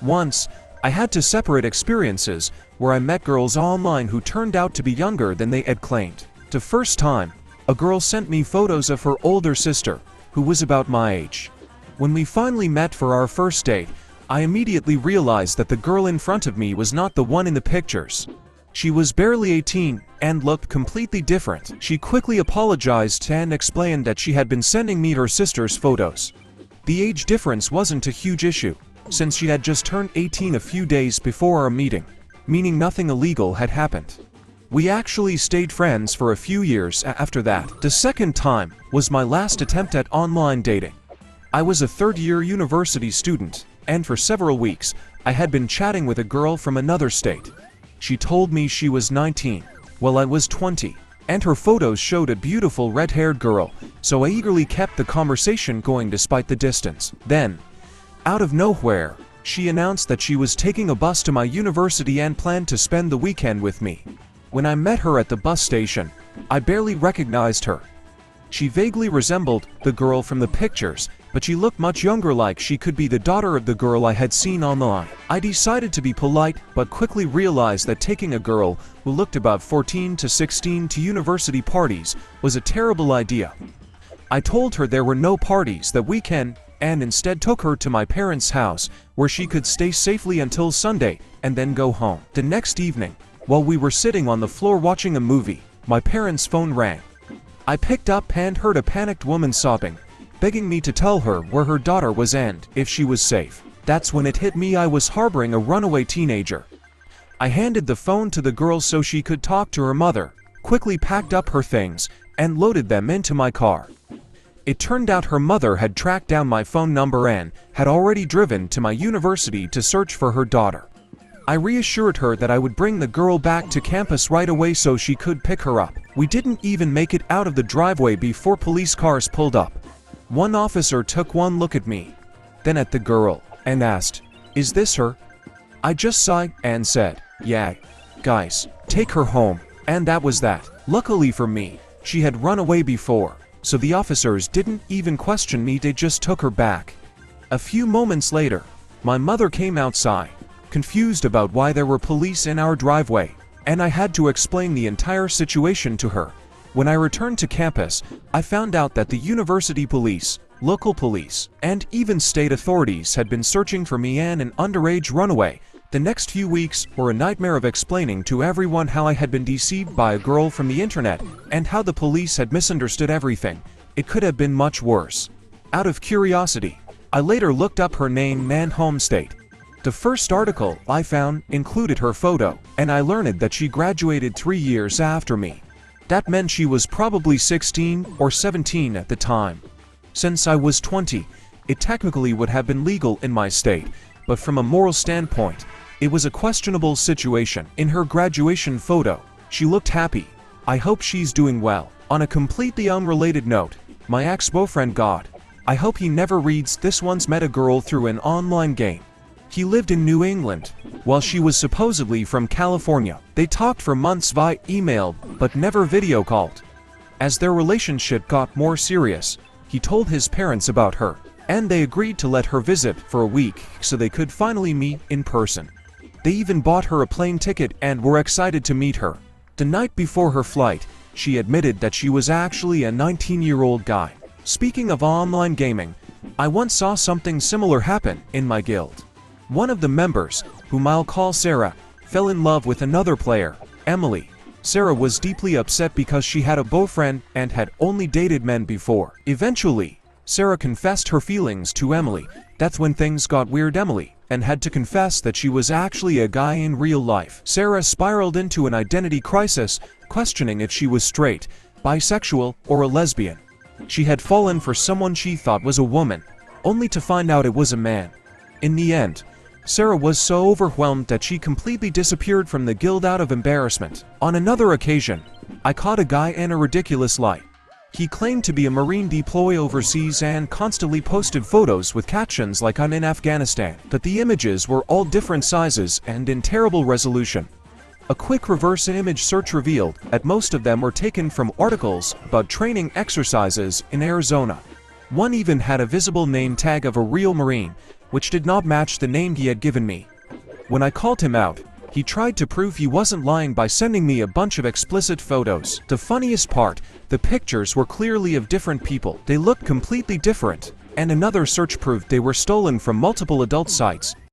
Once, I had to separate experiences where I met girls online who turned out to be younger than they had claimed. The first time, a girl sent me photos of her older sister, who was about my age. When we finally met for our first date, I immediately realized that the girl in front of me was not the one in the pictures. She was barely 18 and looked completely different. She quickly apologized and explained that she had been sending me her sister's photos. The age difference wasn't a huge issue, since she had just turned 18 a few days before our meeting, meaning nothing illegal had happened. We actually stayed friends for a few years after that. The second time was my last attempt at online dating. I was a third-year university student, and for several weeks, I had been chatting with a girl from another state. She told me she was 19, while I was 20, and her photos showed a beautiful red-haired girl, so I eagerly kept the conversation going despite the distance. Then, out of nowhere, she announced that she was taking a bus to my university and planned to spend the weekend with me. When I met her at the bus station, I barely recognized her. She vaguely resembled the girl from the pictures, but she looked much younger, like she could be the daughter of the girl I had seen online. I decided to be polite, but quickly realized that taking a girl who looked about 14 to 16 to university parties was a terrible idea. I told her there were no parties that weekend and instead took her to my parents' house, where she could stay safely until Sunday and then go home. The next evening, while we were sitting on the floor watching a movie, my parents' phone rang. I picked up and heard a panicked woman sobbing, begging me to tell her where her daughter was and if she was safe. That's when it hit me: I was harboring a runaway teenager. I handed the phone to the girl so she could talk to her mother, quickly packed up her things, and loaded them into my car. It turned out her mother had tracked down my phone number and had already driven to my university to search for her daughter. I reassured her that I would bring the girl back to campus right away so she could pick her up. We didn't even make it out of the driveway before police cars pulled up. One officer took one look at me, then at the girl, and asked, "Is this her?" I just sighed and said, "Yeah, guys, take her home." And that was that. Luckily for me, she had run away before, so the officers didn't even question me, they just took her back. A few moments later, my mother came outside, confused about why there were police in our driveway, and I had to explain the entire situation to her. When I returned to campus, I found out that the university police, local police, and even state authorities had been searching for me and an underage runaway. The next few weeks were a nightmare of explaining to everyone how I had been deceived by a girl from the internet and how the police had misunderstood everything. It could have been much worse. Out of curiosity, I later looked up her name and home state. The first article I found included her photo, and I learned that she graduated 3 years after me. That meant she was probably 16 or 17 at the time. Since I was 20, it technically would have been legal in my state, but from a moral standpoint, it was a questionable situation. In her graduation photo, she looked happy. I hope she's doing well. On a completely unrelated note, my ex-boyfriend God, I hope he never reads this, once met a girl through an online game. He lived in New England, while she was supposedly from California. They talked for months via email, but never video called. As their relationship got more serious, he told his parents about her, and they agreed to let her visit for a week so they could finally meet in person. They even bought her a plane ticket and were excited to meet her. The night before her flight, she admitted that she was actually a 19-year-old guy. Speaking of online gaming, I once saw something similar happen in my guild. One of the members, whom I'll call Sarah, fell in love with another player, Emily. Sarah was deeply upset because she had a boyfriend and had only dated men before. Eventually, Sarah confessed her feelings to Emily. That's when things got weird. Emily and had to confess that she was actually a guy in real life. Sarah spiraled into an identity crisis, questioning if she was straight, bisexual, or a lesbian. She had fallen for someone she thought was a woman, only to find out it was a man. In the end, Sarah was so overwhelmed that she completely disappeared from the guild out of embarrassment. On another occasion, I caught a guy in a ridiculous lie. He claimed to be a Marine deployed overseas and constantly posted photos with captions like "I'm in Afghanistan," but the images were all different sizes and in terrible resolution. A quick reverse image search revealed that most of them were taken from articles about training exercises in Arizona. One even had a visible name tag of a real Marine, which did not match the name he had given me. When I called him out, he tried to prove he wasn't lying by sending me a bunch of explicit photos. The funniest part, the pictures were clearly of different people. They looked completely different, and another search proved they were stolen from multiple adult sites.